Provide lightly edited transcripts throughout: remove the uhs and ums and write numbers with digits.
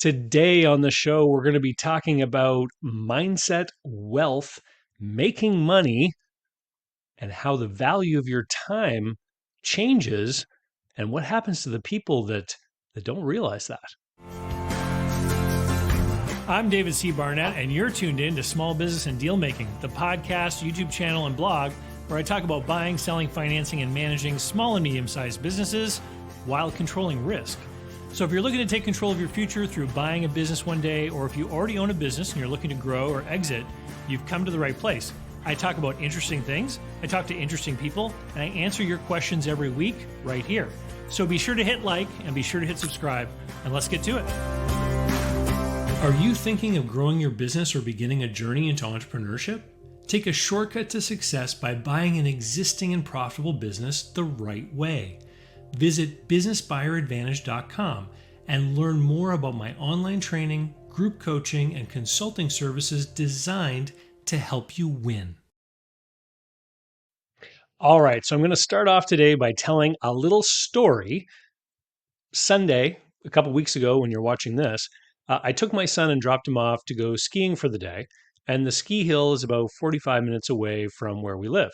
Today on the show, we're going to be talking about mindset, wealth, making money, and how the value of your time changes and what happens to the people that don't realize that. I'm David C. Barnett, and you're tuned in to Small Business and Deal Making, the podcast, YouTube channel, and blog where I talk about buying, selling, financing, and managing small and medium-sized businesses while controlling risk. So if you're looking to take control of your future through buying a business one day, or if you already own a business and you're looking to grow or exit, you've come to the right place. I talk about interesting things, I talk to interesting people, and I answer your questions every week right here. So be sure to hit like and be sure to hit subscribe, and let's get to it. Are you thinking of growing your business or beginning a journey into entrepreneurship? Take a shortcut to success by buying an existing and profitable business the right way. Visit businessbuyeradvantage.com and learn more about my online training, group coaching, and consulting services designed to help you win. All right, so I'm going to start off today by telling a little story. Sunday, a couple weeks ago, when you're watching this, I took my son and dropped him off to go skiing for the day. And the ski hill is about 45 minutes away from where we live.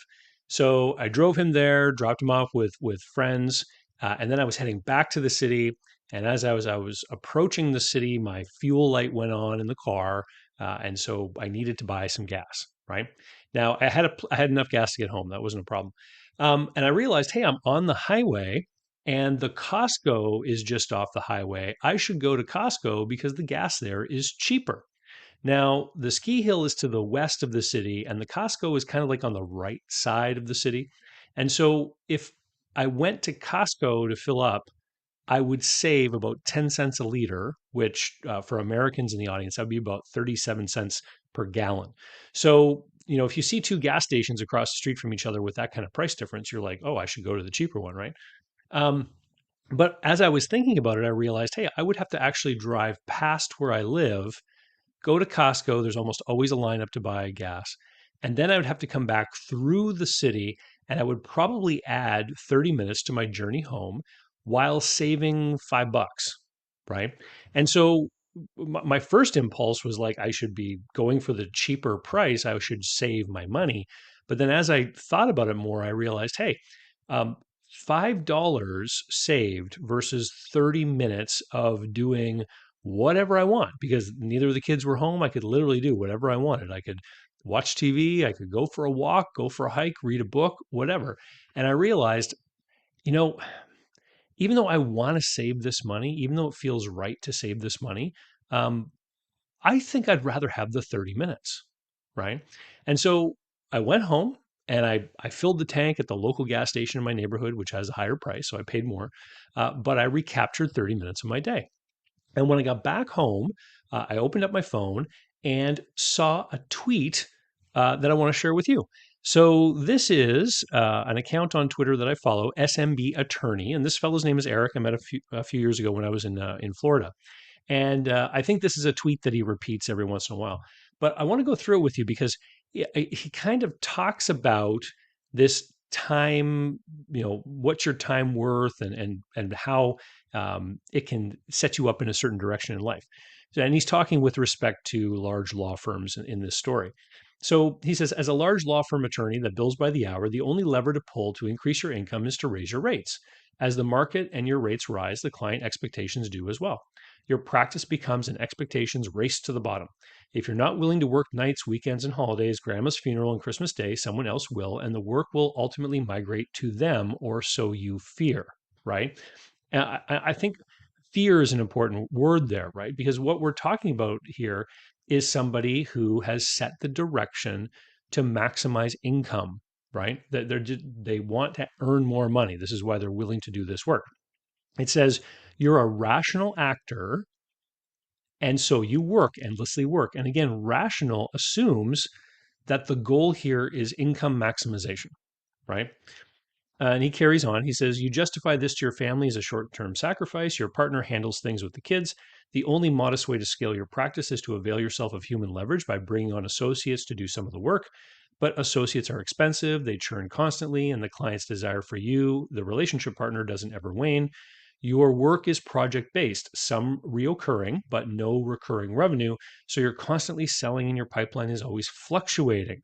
So I drove him there, dropped him off with friends, and then I was heading back to the city. And as I was approaching the city, my fuel light went on in the car, and so I needed to buy some gas. Right now, I had enough gas to get home. That wasn't a problem. And I realized, hey, I'm on the highway, and the Costco is just off the highway. I should go to Costco because the gas there is cheaper. Now, the ski hill is to the west of the city, and the Costco is kind of like on the right side of the city. And so if I went to Costco to fill up, I would save about 10 cents a liter, which for Americans in the audience, that would be about 37 cents per gallon. So, if you see two gas stations across the street from each other with that kind of price difference, you're like, oh, I should go to the cheaper one, right? Um, but as I was thinking about it, I realized, hey, I would have to actually drive past where I live, go to Costco. There's almost always a lineup to buy gas. And then I would have to come back through the city, and I would probably add 30 minutes to my journey home while saving $5, right? And so my first impulse was like, I should be going for the cheaper price. I should save my money. But then as I thought about it more, I realized, hey, um, $5 saved versus 30 minutes of doing whatever I want, because neither of the kids were home. I could literally do whatever I wanted. I could watch TV, I could go for a walk, go for a hike, read a book, whatever. And I realized, you know, even though I want to save this money, even though it feels right to save this money, um, I think I'd rather have the 30 minutes, right? And so I went home and I filled the tank at the local gas station in my neighborhood, which has a higher price, so I paid more, but I recaptured 30 minutes of my day. And when I got back home, I opened up my phone and saw a tweet that I want to share with you. So this is an account on Twitter that I follow, SMB Attorney, and this fellow's name is Eric. I met a few years ago when I was in Florida, and I think this is a tweet that he repeats every once in a while. But I want to go through it with you because he kind of talks about this time, what's your time worth, and how it can set you up in a certain direction in life. And he's talking with respect to large law firms in this story. So he says, as a large law firm attorney that bills by the hour, the only lever to pull to increase your income is to raise your rates. As the market and your rates rise, the client expectations do as well. Your practice becomes an expectations race to the bottom. If you're not willing to work nights, weekends, and holidays, grandma's funeral and Christmas Day, someone else will, and the work will ultimately migrate to them, or so you fear, right? And I think fear is an important word there, right? Because what we're talking about here is somebody who has set the direction to maximize income, right? That they want to earn more money. This is why they're willing to do this work. It says you're a rational actor, and so you work, endlessly work. And again, rational assumes that the goal here is income maximization, right? And he carries on. He says, you justify this to your family as a short term sacrifice. Your partner handles things with the kids. The only modest way to scale your practice is to avail yourself of human leverage by bringing on associates to do some of the work. But associates are expensive, they churn constantly, and the client's desire for you, the relationship partner, doesn't ever wane. Your work is project based, some reoccurring, but no recurring revenue. So you're constantly selling and your pipeline is always fluctuating.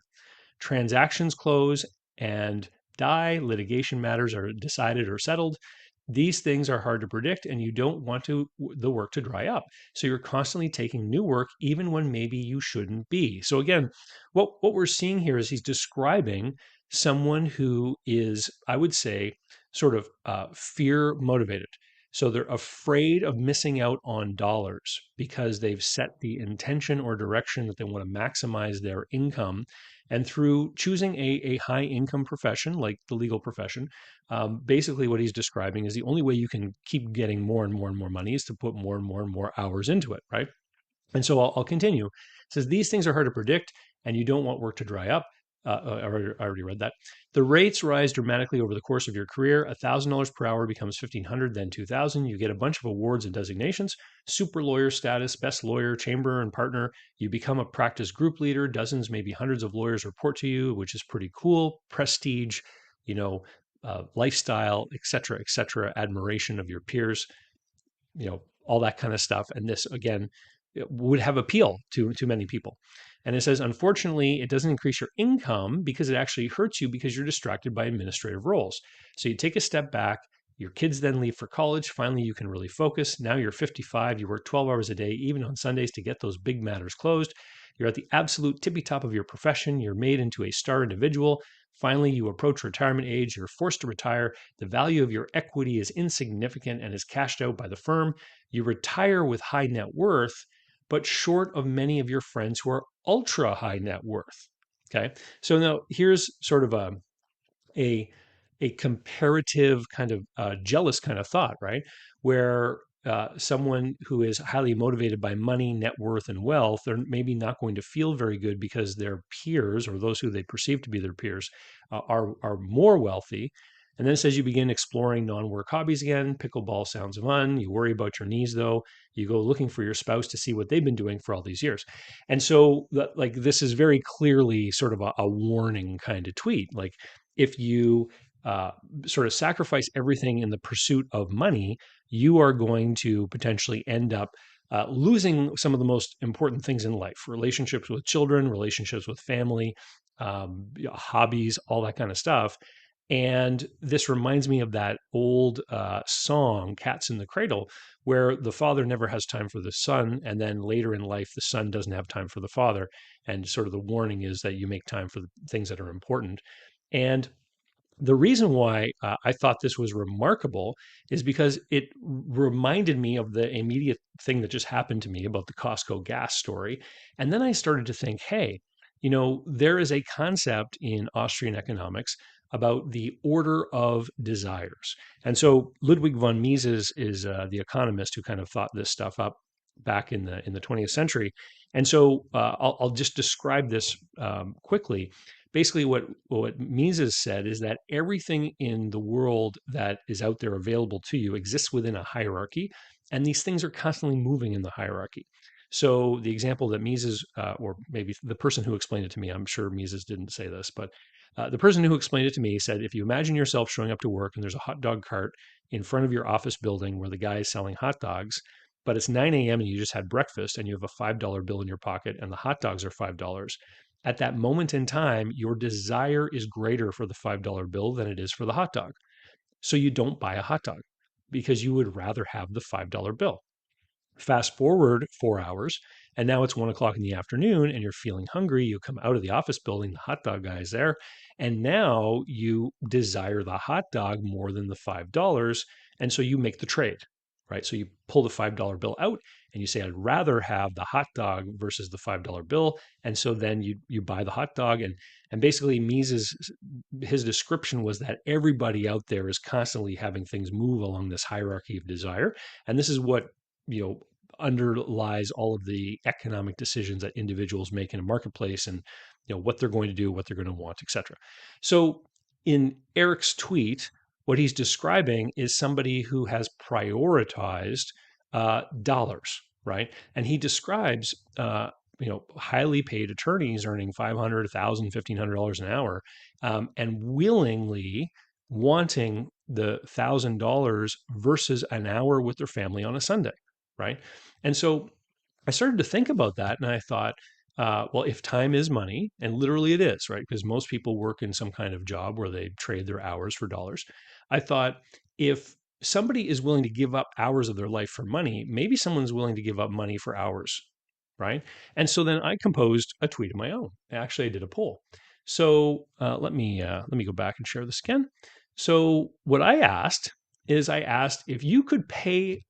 Transactions close and die, litigation matters are decided or settled. These things are hard to predict, and you don't want the work to dry up. So you're constantly taking new work, even when maybe you shouldn't be. So again, what we're seeing here is he's describing someone who is, I would say, sort of fear motivated. So they're afraid of missing out on dollars because they've set the intention or direction that they want to maximize their income, and through choosing a high income profession like the legal profession, basically what he's describing is the only way you can keep getting more and more and more money is to put more and more and more hours into it, right? And so I'll continue. It says these things are hard to predict, and you don't want work to dry up. I already read that. The rates rise dramatically over the course of your career. $1,000 per hour becomes 1,500, then 2,000. You get a bunch of awards and designations: super lawyer status, best lawyer, chamber and partner. You become a practice group leader. Dozens, maybe hundreds of lawyers report to you, which is pretty cool. Prestige, you know, lifestyle, et cetera, admiration of your peers, all that kind of stuff. And this, again, would have appeal to many people. And it says, unfortunately, it doesn't increase your income because it actually hurts you because you're distracted by administrative roles. So you take a step back. Your kids then leave for college. Finally, you can really focus. Now you're 55. You work 12 hours a day, even on Sundays, to get those big matters closed. You're at the absolute tippy top of your profession. You're made into a star individual. Finally, you approach retirement age. You're forced to retire. The value of your equity is insignificant and is cashed out by the firm. You retire with high net worth, but short of many of your friends who are ultra high net worth. Okay. So now here's sort of a, a comparative kind of jealous kind of thought, right? Where someone who is highly motivated by money, net worth, and wealth, they're maybe not going to feel very good because their peers, or those who they perceive to be their peers, are more wealthy. And then it says you begin exploring non-work hobbies again. Pickleball sounds fun. You worry about your knees, though. You go looking for your spouse to see what they've been doing for all these years. And so, like, this is very clearly sort of a warning kind of tweet. Like, if you uh, sort of sacrifice everything in the pursuit of money, you are going to potentially end up losing some of the most important things in life: relationships with children, relationships with family, hobbies, all that kind of stuff. And this reminds me of that old song, Cats in the Cradle, where the father never has time for the son. And then later in life, the son doesn't have time for the father. And sort of the warning is that you make time for the things that are important. And the reason why I thought this was remarkable is because it reminded me of the immediate thing that just happened to me about the Costco gas story. And then I started to think, hey, there is a concept in Austrian economics about the order of desires. And so Ludwig von Mises is the economist who kind of thought this stuff up back in the 20th century. And so I'll just describe this quickly. Basically, what Mises said is that everything in the world that is out there available to you exists within a hierarchy, and these things are constantly moving in the hierarchy. So the example that Mises, or maybe the person who explained it to me, I'm sure Mises didn't say this, but the person who explained it to me said, if you imagine yourself showing up to work and there's a hot dog cart in front of your office building where the guy is selling hot dogs, but it's 9 a.m. and you just had breakfast and you have a $5 bill in your pocket and the hot dogs are $5. At that moment in time, your desire is greater for the $5 bill than it is for the hot dog. So you don't buy a hot dog because you would rather have the $5 bill. Fast forward 4 hours, and now it's 1 o'clock in the afternoon, and you're feeling hungry. You come out of the office building, the hot dog guy is there, and now you desire the hot dog more than the $5. And so you make the trade, right? So you pull the $5 bill out and you say, I'd rather have the hot dog versus the $5 bill. And so then you buy the hot dog. And basically Mises, his description was that everybody out there is constantly having things move along this hierarchy of desire. And this is what underlies all of the economic decisions that individuals make in a marketplace, and what they're going to do, what they're going to want, etc. So in Eric's tweet, what he's describing is somebody who has prioritized dollars, right? And he describes highly paid attorneys earning $500, $1,000, $1,500 an hour, and willingly wanting the $1,000 versus an hour with their family on a Sunday, right? And so I started to think about that, and I thought, well, if time is money, and literally it is, right? Because most people work in some kind of job where they trade their hours for dollars. I thought, if somebody is willing to give up hours of their life for money, maybe someone's willing to give up money for hours, right? And so then I composed a tweet of my own. Actually, I did a poll. So let me go back and share this again. So what I asked is, I asked if you could pay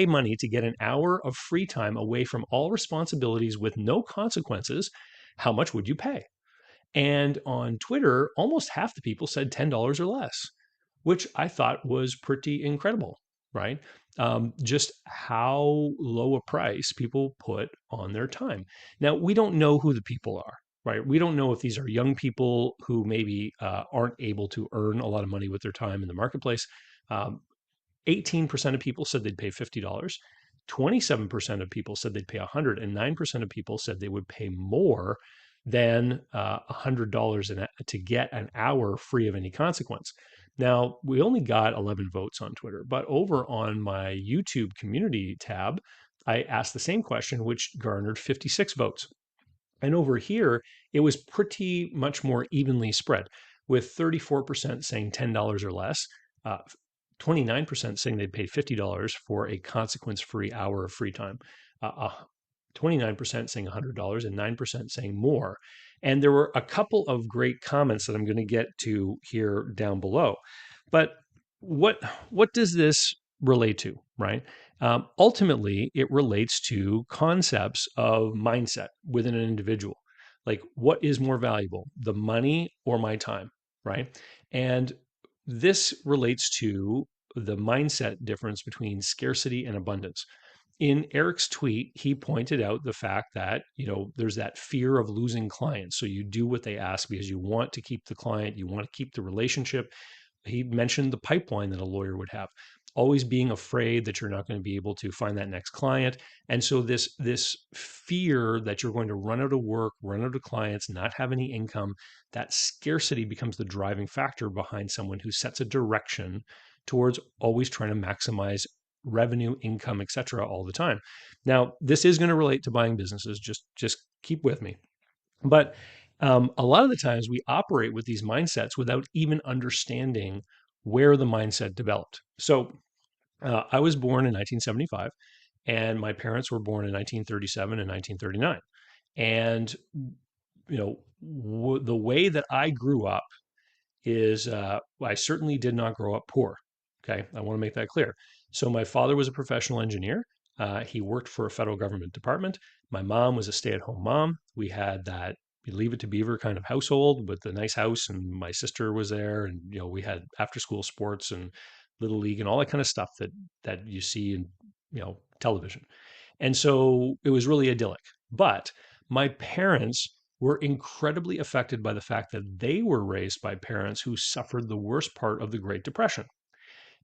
money to get an hour of free time away from all responsibilities with no consequences, how much would you pay? And on Twitter, almost half the people said $10 or less, which I thought was pretty incredible, right? Just how low a price people put on their time. Now, we don't know who the people are, right? We don't know if these are young people who maybe aren't able to earn a lot of money with their time in the marketplace. Um, 18% of people said they'd pay $50. 27% of people said they'd pay 100, and 9% of people said they would pay more than $100 to get an hour free of any consequence. Now, we only got 11 votes on Twitter, but over on my YouTube community tab, I asked the same question, which garnered 56 votes. And over here, it was pretty much more evenly spread, with 34% saying $10 or less, uh, 29% saying they'd pay $50 for a consequence free hour of free time, 29% saying $100, and 9% saying more. And there were a couple of great comments that I'm going to get to here down below. But what, what does this relate to, right? Ultimately, it relates to concepts of mindset within an individual. Like, what is more valuable, the money or my time, right? And this relates to the mindset difference between scarcity and abundance. In Eric's tweet, he pointed out the fact that, there's that fear of losing clients. So you do what they ask because you want to keep the client, you want to keep the relationship. He mentioned the pipeline that a lawyer would have, always being afraid that you're not going to be able to find that next client. And so this fear that you're going to run out of work, run out of clients, not have any income, that scarcity becomes the driving factor behind someone who sets a direction towards always trying to maximize revenue, income, etc. all the time. Now, this is going to relate to buying businesses. Just keep with me. But a lot of the times we operate with these mindsets without even understanding where the mindset developed. So I was born in 1975, and my parents were born in 1937 and 1939. And the way that I grew up is I certainly did not grow up poor. Okay, I want to make that clear. So my father was a professional engineer. He worked for a federal government department. My mom was a stay-at-home mom. We had that Leave It to Beaver kind of household with the nice house, and my sister was there, and we had after-school sports and little league and all that kind of stuff that you see in television. And so it was really idyllic. But my parents were incredibly affected by the fact that they were raised by parents who suffered the worst part of the Great Depression.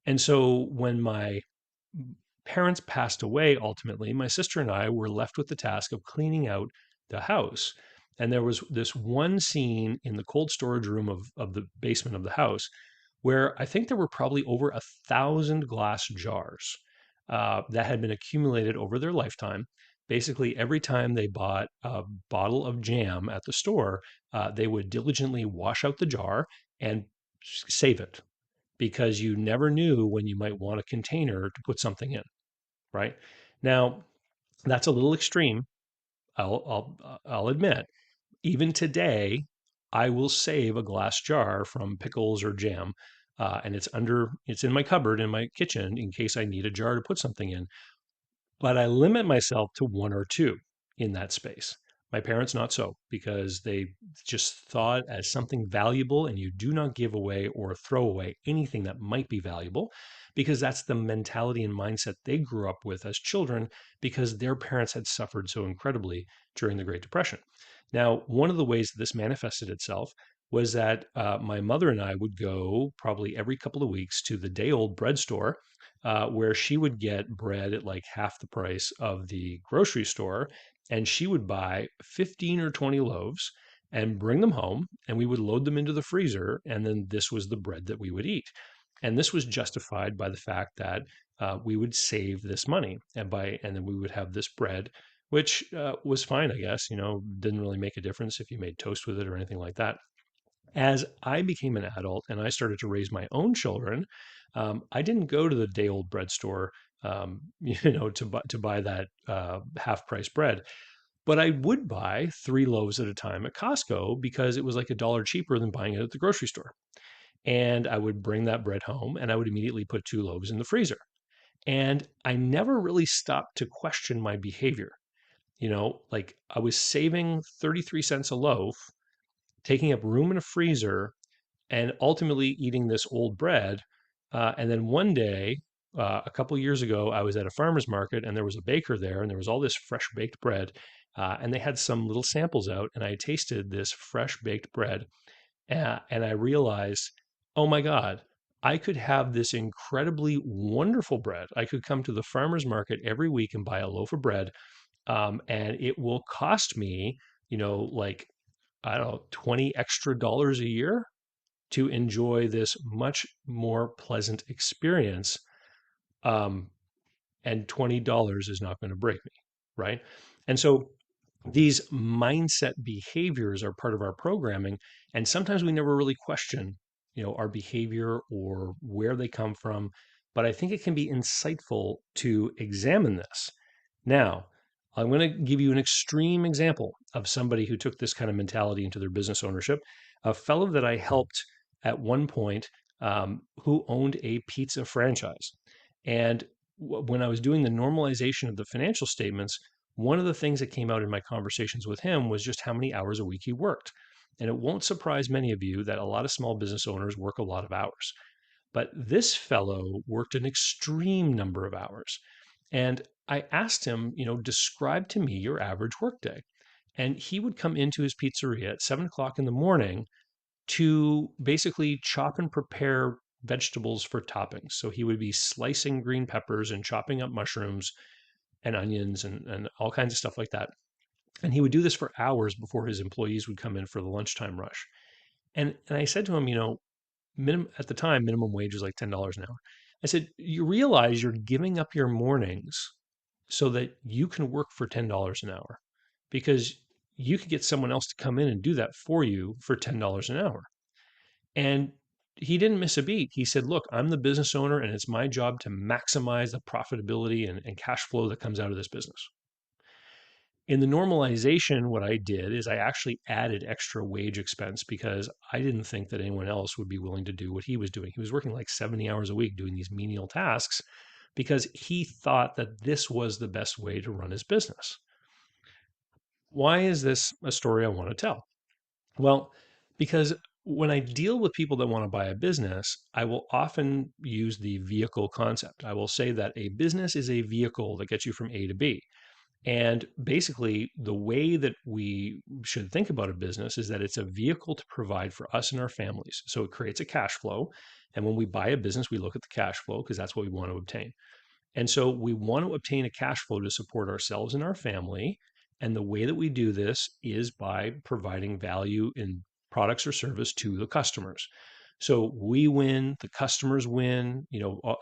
And so when my parents passed away, ultimately, my sister and I were left with the task of cleaning out the house. And there was this one scene in the cold storage room of the basement of the house where I think there were probably over 1,000 glass jars that had been accumulated over their lifetime. Basically, every time they bought a bottle of jam at the store, they would diligently wash out the jar and save it, because you never knew when you might want a container to put something in, right? Now, that's a little extreme. I'll admit. Even today, I will save a glass jar from pickles or jam, and it's in my cupboard in my kitchen in case I need a jar to put something in. But I limit myself to one or two in that space. My parents, not so, because they just thought as something valuable, and you do not give away or throw away anything that might be valuable, because that's the mentality and mindset they grew up with as children, because their parents had suffered so incredibly during the Great Depression. Now, one of the ways that this manifested itself was that my mother and I would go probably every couple of weeks to the day old bread store, where she would get bread at like half the price of the grocery store. And she would buy 15 or 20 loaves and bring them home, and we would load them into the freezer. And then this was the bread that we would eat. And this was justified by the fact that we would save this money and then we would have this bread, which was fine, I guess. Didn't really make a difference if you made toast with it or anything like that. As I became an adult and I started to raise my own children, I didn't go to the day old bread store, to buy that half price bread. But I would buy 3 loaves at a time at Costco because it was like $1 cheaper than buying it at the grocery store. And I would bring that bread home and I would immediately put 2 loaves in the freezer. And I never really stopped to question my behavior. Like I was saving 33 cents a loaf, taking up room in a freezer, and ultimately eating this old bread. And then one day, a couple years ago, I was at a farmer's market and there was a baker there and there was all this fresh baked bread. And they had some little samples out, and I tasted this fresh baked bread. And I realized, oh my God, I could have this incredibly wonderful bread. I could come to the farmer's market every week and buy a loaf of bread, and it will cost me, like, I don't know, 20 extra dollars a year to enjoy this much more pleasant experience. Um, and $20 is not going to break me, right? And so these mindset behaviors are part of our programming, and sometimes we never really question, our behavior or where they come from. But I think it can be insightful to examine this. Now, I'm going to give you an extreme example of somebody who took this kind of mentality into their business ownership. A fellow that I helped at one point, who owned a pizza franchise. And when I was doing the normalization of the financial statements, one of the things that came out in my conversations with him was just how many hours a week he worked. And it won't surprise many of you that a lot of small business owners work a lot of hours. But this fellow worked an extreme number of hours. And I asked him, describe to me your average workday. And he would come into his pizzeria at 7 o'clock in the morning to basically chop and prepare vegetables for toppings. So he would be slicing green peppers and chopping up mushrooms and onions and all kinds of stuff like that. And he would do this for hours before his employees would come in for the lunchtime rush. And I said to him, at the time, minimum wage was like $10 an hour. I said, you realize you're giving up your mornings so that you can work for $10 an hour, because you could get someone else to come in and do that for you for $10 an hour. And he didn't miss a beat. He said, look, I'm the business owner and it's my job to maximize the profitability and cash flow that comes out of this business. In the normalization, what I did is I actually added extra wage expense because I didn't think that anyone else would be willing to do what he was doing. He was working like 70 hours a week doing these menial tasks because he thought that this was the best way to run his business. Why is this a story I want to tell? Well, because when I deal with people that want to buy a business, I will often use the vehicle concept. I will say that a business is a vehicle that gets you from A to B. And basically, the way that we should think about a business is that it's a vehicle to provide for us and our families. So it creates a cash flow. And when we buy a business, we look at the cash flow because that's what we want to obtain. And so we want to obtain a cash flow to support ourselves and our family. And the way that we do this is by providing value in products or service to the customers. So we win, the customers win,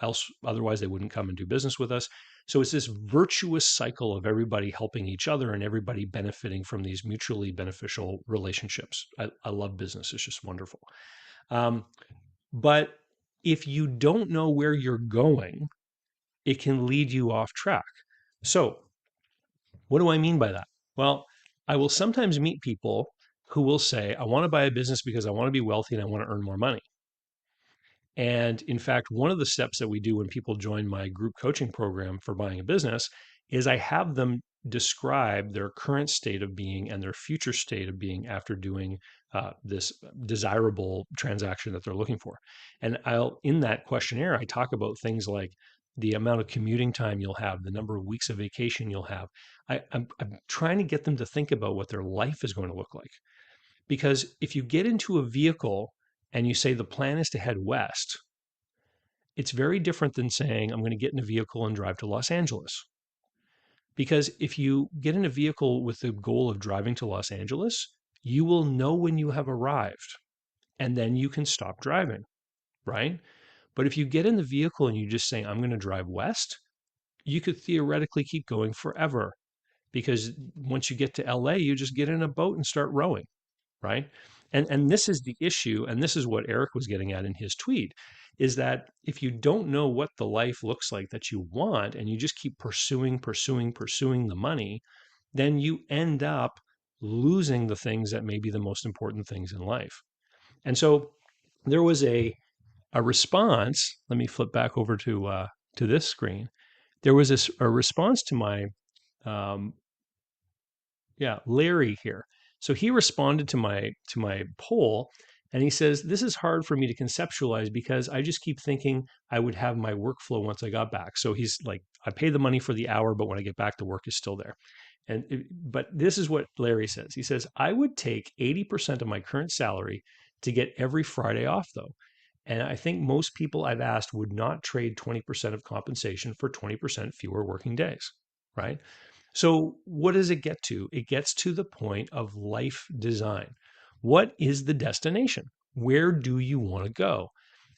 else otherwise they wouldn't come and do business with us. So it's this virtuous cycle of everybody helping each other and everybody benefiting from these mutually beneficial relationships. I love business. It's just wonderful. But if you don't know where you're going, it can lead you off track. So what do I mean by that? Well, I will sometimes meet people who will say, I want to buy a business because I want to be wealthy and I want to earn more money. And in fact, one of the steps that we do when people join my group coaching program for buying a business is I have them describe their current state of being and their future state of being after doing this desirable transaction that they're looking for. And in that questionnaire, I talk about things like the amount of commuting time you'll have, the number of weeks of vacation you'll have. I'm trying to get them to think about what their life is going to look like. Because if you get into a vehicle and you say the plan is to head west, it's very different than saying, I'm going to get in a vehicle and drive to Los Angeles. Because if you get in a vehicle with the goal of driving to Los Angeles, you will know when you have arrived and then you can stop driving, right? But if you get in the vehicle and you just say, I'm going to drive west, you could theoretically keep going forever because once you get to LA, you just get in a boat and start rowing, right? And this is the issue, and this is what Eric was getting at in his tweet, is that if you don't know what the life looks like that you want, and you just keep pursuing the money, then you end up losing the things that may be the most important things in life. And so there was a response. Let me flip back over to this screen. There was a response to my um, Larry here. So he responded to my poll, and he says, this is hard for me to conceptualize because I just keep thinking I would have my workflow once I got back. So he's like, I pay the money for the hour, but when I get back, the work is still there. But this is what Larry says. He says, I would take 80% of my current salary to get every Friday off though. And I think most people I've asked would not trade 20% of compensation for 20% fewer working days, right? So, what does it get to? It gets to the point of life design. What is the destination? Where do you want to go?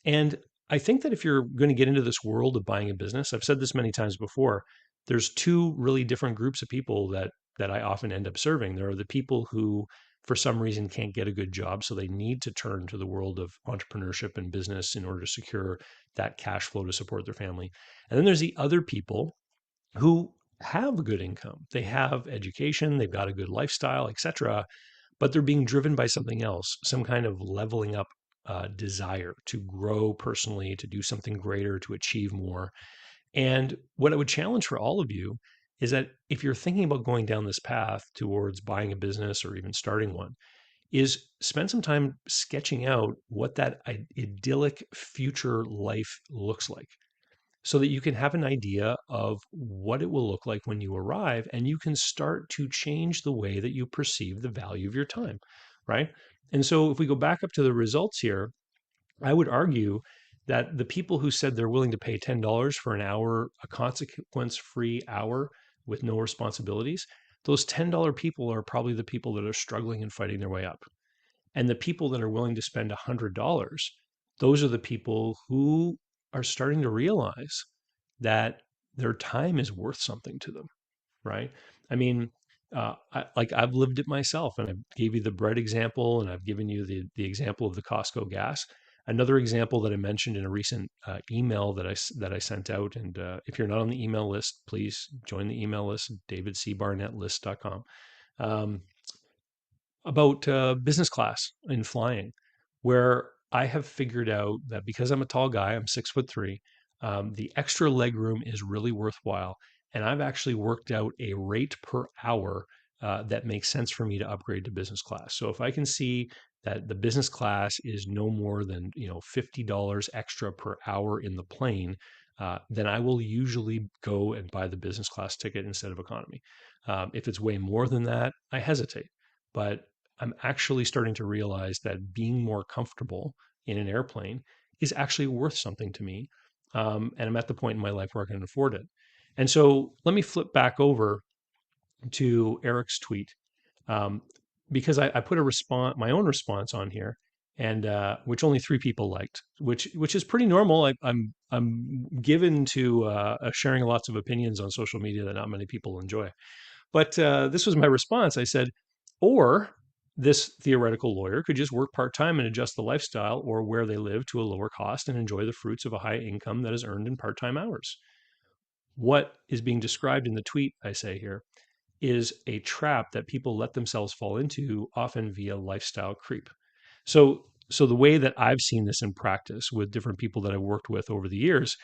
And I think that if you're going to get into this world of buying a business, I've said this many times before, there's two really different groups of people that I often end up serving. There are the people who for some reason can't get a good job, so they need to turn to the world of entrepreneurship and business in order to secure that cash flow to support their family. And then there's the other people who have a good income. They have education, they've got a good lifestyle, etc., but they're being driven by something else, some kind of leveling up desire to grow personally, to do something greater, to achieve more. And what I would challenge for all of you is that if you're thinking about going down this path towards buying a business or even starting one, is spend some time sketching out what that idyllic future life looks like so that you can have an idea of what it will look like when you arrive, and you can start to change the way that you perceive the value of your time, right? And so if we go back up to the results here, I would argue that the people who said they're willing to pay $10 for an hour, a consequence free hour with no responsibilities, those $10 people are probably the people that are struggling and fighting their way up. And the people that are willing to spend $100, those are the people who are starting to realize that their time is worth something to them, right? I mean, like I've lived it myself, and I gave you the bread example, and I've given you the example of the Costco gas. Another example that I mentioned in a recent email that I sent out, and if you're not on the email list, please join the email list, davidcbarnettlist.com. Um, about business class in flying, where I have figured out that because I'm a tall guy, I'm 6'3", the extra leg room is really worthwhile. And I've actually worked out a rate per hour that makes sense for me to upgrade to business class. So if I can see that the business class is no more than $50 extra per hour in the plane, then I will usually go and buy the business class ticket instead of economy. If it's way more than that, I hesitate. But I'm actually starting to realize that being more comfortable in an airplane is actually worth something to me. And I'm at the point in my life where I can afford it. And so let me flip back over to Eric's tweet, um, because I put a response, my own response on here, and which only 3 people liked, which is pretty normal. I'm given to sharing lots of opinions on social media that not many people enjoy. But this was my response. I said, or this theoretical lawyer could just work part time and adjust the lifestyle or where they live to a lower cost and enjoy the fruits of a high income that is earned in part time hours. What is being described in the tweet, I say here, is a trap that people let themselves fall into, often via lifestyle creep. So the way that I've seen this in practice with different people that I've worked with over the years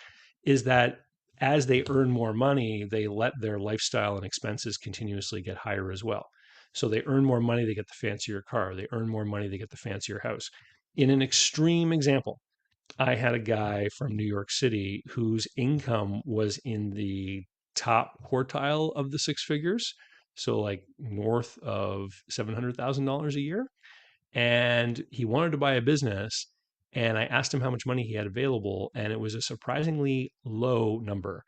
is that as they earn more money, they let their lifestyle and expenses continuously get higher as well. So they earn more money, they get the fancier car. They earn more money, they get the fancier house. In an extreme example, I had a guy from New York City whose income was in the top quartile of the six figures. So like north of $700,000 a year. And he wanted to buy a business. And I asked him how much money he had available, and it was a surprisingly low number.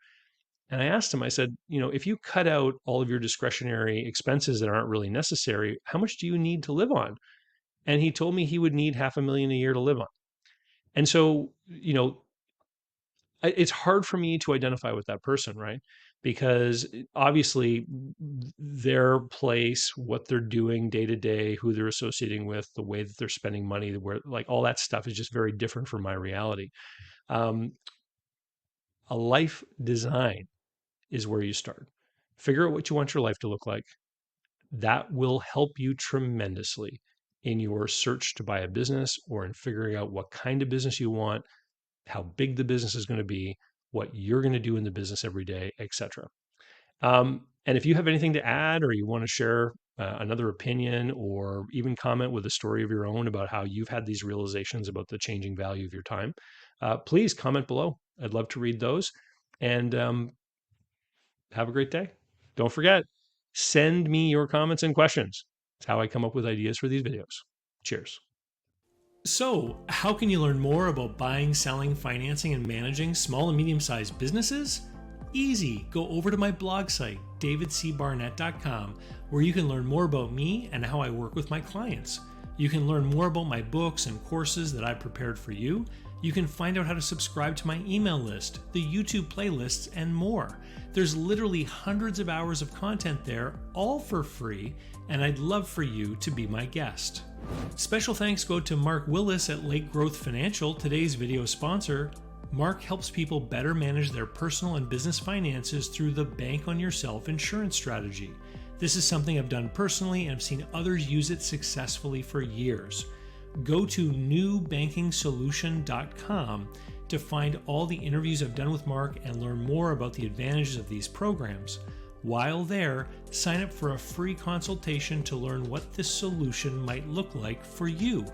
And I asked him, I said, if you cut out all of your discretionary expenses that aren't really necessary, how much do you need to live on? And he told me he would need $500,000 a year to live on. And so, it's hard for me to identify with that person, right? Because obviously their place, what they're doing day to day, who they're associating with, the way that they're spending money, where like all that stuff is just very different from my reality. Um, a life design is where you start. Figure out what you want your life to look like. That will help you tremendously in your search to buy a business or in figuring out what kind of business you want, how big the business is going to be, what you're going to do in the business every day, etc. And if you have anything to add or you want to share another opinion or even comment with a story of your own about how you've had these realizations about the changing value of your time, please comment below. I'd love to read those. And have a great day. Don't forget, send me your comments and questions. It's how I come up with ideas for these videos. Cheers. So, how can you learn more about buying, selling, financing, and managing small and medium sized businesses? Easy. Go over to my blog site, davidcbarnett.com, where you can learn more about me and how I work with my clients. You can learn more about my books and courses that I've prepared for you. You can find out how to subscribe to my email list, the YouTube playlists, and more. There's literally hundreds of hours of content there, all for free, and I'd love for you to be my guest. Special thanks go to Mark Willis at Lake Growth Financial, today's video sponsor. Mark helps people better manage their personal and business finances through the Bank on Yourself insurance strategy. This is something I've done personally and I've seen others use it successfully for years. Go to newbankingsolution.com to find all the interviews I've done with Mark and learn more about the advantages of these programs. While there, sign up for a free consultation to learn what this solution might look like for you.